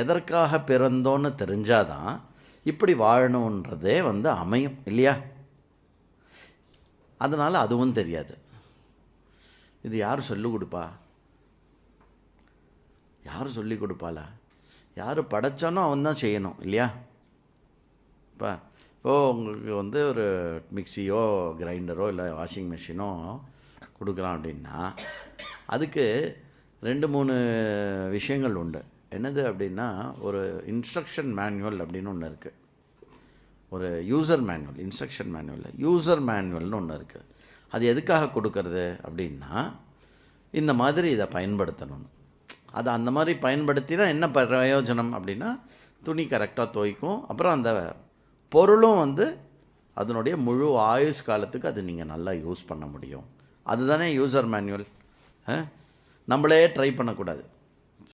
எதற்காக பிறந்தோன்னு தெரிஞ்சாதான் இப்படி வாழணுன்றதே அமையும் இல்லையா? அதனால் அதுவும் தெரியாது. இது யார் சொல்லிக் கொடுப்பா? யார் சொல்லிக் கொடுப்பாளா? யார் படைச்சானோ அவன் தான் செய்யணும் இல்லையா? இப்போது உங்களுக்கு ஒரு மிக்சியோ கிரைண்டரோ இல்லை வாஷிங் மிஷினோ கொடுக்குறான் அப்படின்னா அதுக்கு 2-3 விஷயங்கள் உண்டு. என்னது அப்படின்னா, ஒரு இன்ஸ்ட்ரக்ஷன் மேனுவல் அப்படின்னு ஒன்று இருக்குது. ஒரு user manual, instruction manual, user மேனுவல்னு ஒன்று இருக்குது. அது எதுக்காக கொடுக்கறது அப்படின்னா, இந்த மாதிரி இதை பயன்படுத்தணும். அதை அந்த மாதிரி பயன்படுத்தினா என்ன பிரயோஜனம் அப்படின்னா, துணி கரெக்டாக துவைக்கும். அப்புறம் அந்த பொருளும் அதனுடைய முழு ஆயுஷ் காலத்துக்கு அது நீங்கள் நல்லா யூஸ் பண்ண முடியும். அதுதானே யூசர் மேனுவல். நம்மளே ட்ரை பண்ணக்கூடாது.